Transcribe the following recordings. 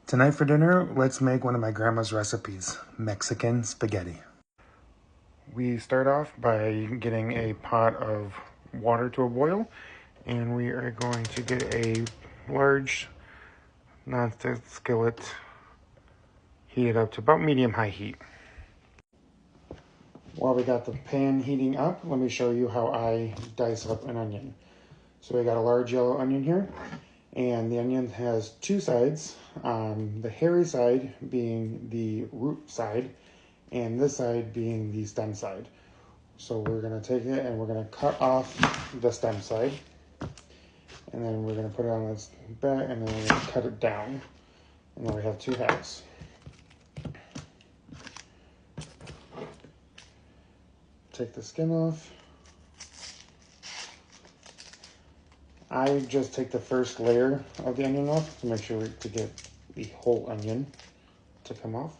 Tonight for dinner, let's make one of my grandma's recipes, Mexican spaghetti. We start off by getting a pot of water to a boil, and we are going to get a large nonstick skillet heated up to about medium-high heat. While we got the pan heating up, let me show you how I dice up an onion. So I got a large yellow onion here, and the onion has two sides, the hairy side being the root side, and this side being the stem side. So we're gonna take it and we're gonna cut off the stem side, and then we're gonna put it on this back, and then we're gonna cut it down, and then we have two halves. Take the skin off. I just take the first layer of the onion off to make sure to get the whole onion to come off.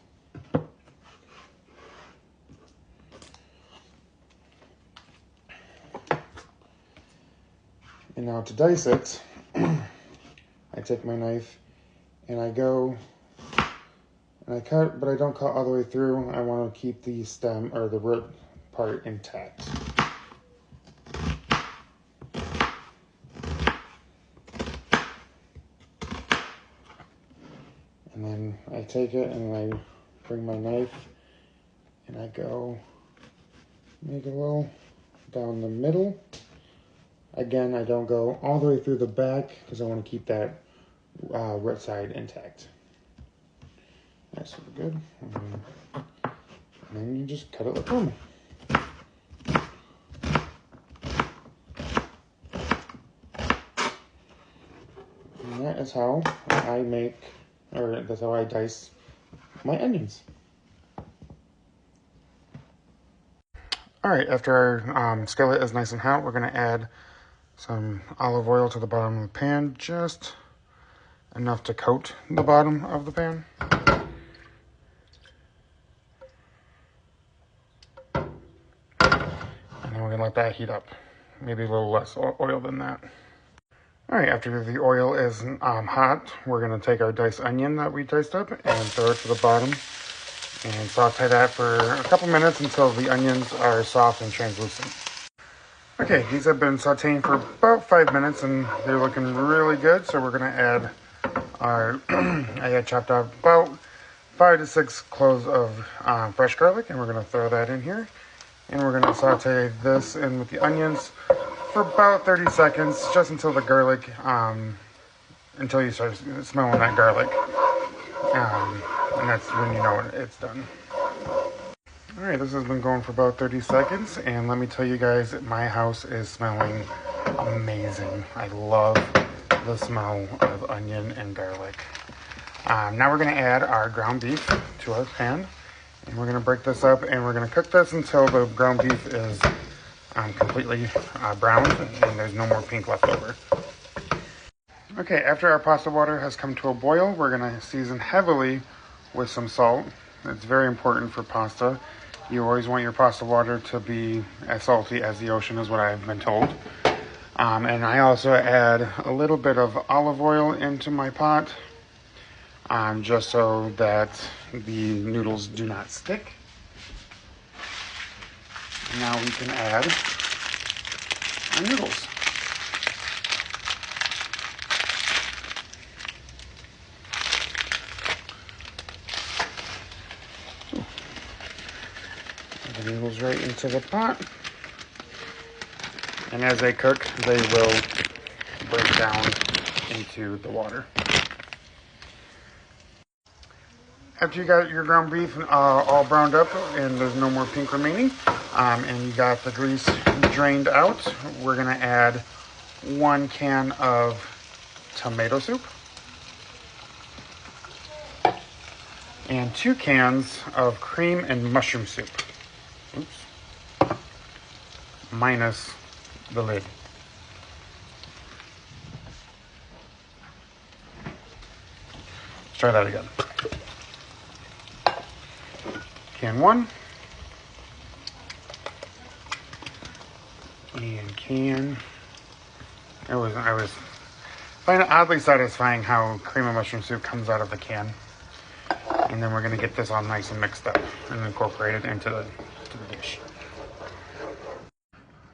And now to dice it, I take my knife and I go and I cut, but I don't cut all the way through. I want to keep the stem or the root part intact. And then I take it and I bring my knife and I go make a little down the middle. Again, I don't go all the way through the back because I want to keep that root side intact. That's good. And then you just cut it like normal. And that is how I make, or that's how I dice my onions. All right, after our skillet is nice and hot, we're gonna add some olive oil to the bottom of the pan, just enough to coat the bottom of the pan. And then we're gonna let that heat up, maybe a little less oil than that. All right, after the oil is hot, we're gonna take our diced onion that we diced up and throw it to the bottom and saute that for a couple minutes until the onions are soft and translucent. Okay, these have been sauteing for about 5 minutes and they're looking really good. So we're gonna add our, I had chopped up about 5 to 6 cloves of fresh garlic, and we're gonna throw that in here. And we're gonna saute this in with the onions for about 30 seconds, just until the garlic, until you start smelling that garlic. And that's when you know it's done. All right, this has been going for about 30 seconds, and let me tell you guys, my house is smelling amazing. I love the smell of onion and garlic. Now we're gonna add our ground beef to our pan, and we're gonna break this up, and we're gonna cook this until the ground beef is completely browned and there's no more pink left over. Okay, after our pasta water has come to a boil, we're gonna season heavily with some salt. It's very important for pasta. You always want your pasta water to be as salty as the ocean, is what I've been told. And I also add a little bit of olive oil into my pot, just so that the noodles do not stick. And now we can add our noodles. The noodles right into the pot, and as they cook, they will break down into the water. After you got your ground beef all browned up and there's no more pink remaining, and you got the grease drained out, we're gonna add 1 can of tomato soup and 2 cans of cream and mushroom soup. Oops. Minus the lid. Let's try that again. Can 1 and can. I was find it oddly satisfying how cream of mushroom soup comes out of the can. And then we're going to get this all nice and mixed up and incorporated into the dish.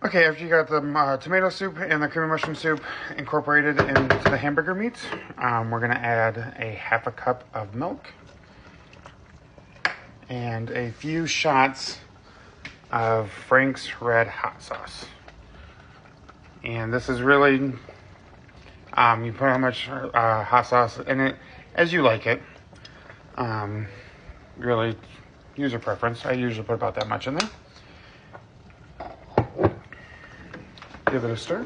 Okay, after you got the tomato soup and the cream of mushroom soup incorporated into the hamburger meat, we're going to add a half a cup of milk and a few shots of Frank's Red Hot Sauce. And this is really, you put how much hot sauce in it as you like it. Really, user preference. I usually put about that much in there. Give it a stir.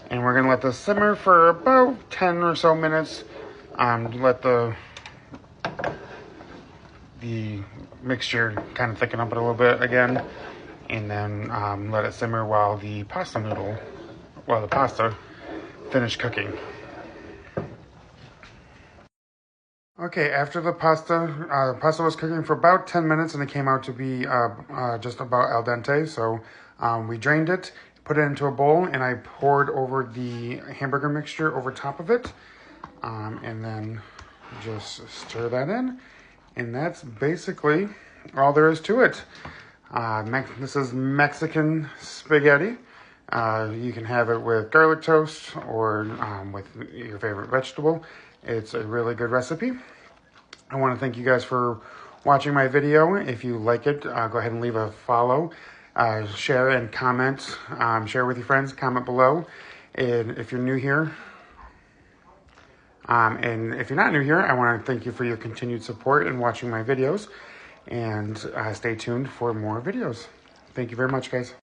And we're gonna let this simmer for about 10 or so minutes. Let the mixture kind of thicken up a little bit again, and then let it simmer while the pasta finish cooking. Okay, after the pasta was cooking for about 10 minutes and it came out to be just about al dente. So we drained it, put it into a bowl, and I poured over the hamburger mixture over top of it. And then just stir that in. And that's basically all there is to it. This is Mexican spaghetti. You can have it with garlic toast or with your favorite vegetable. It's a really good recipe. I want to thank you guys for watching my video. If you like it, go ahead and leave a follow, share and comment. Share with your friends, comment below. And if you're new here, and if you're not new here, I want to thank you for your continued support and watching my videos. And stay tuned for more videos. Thank you very much, guys.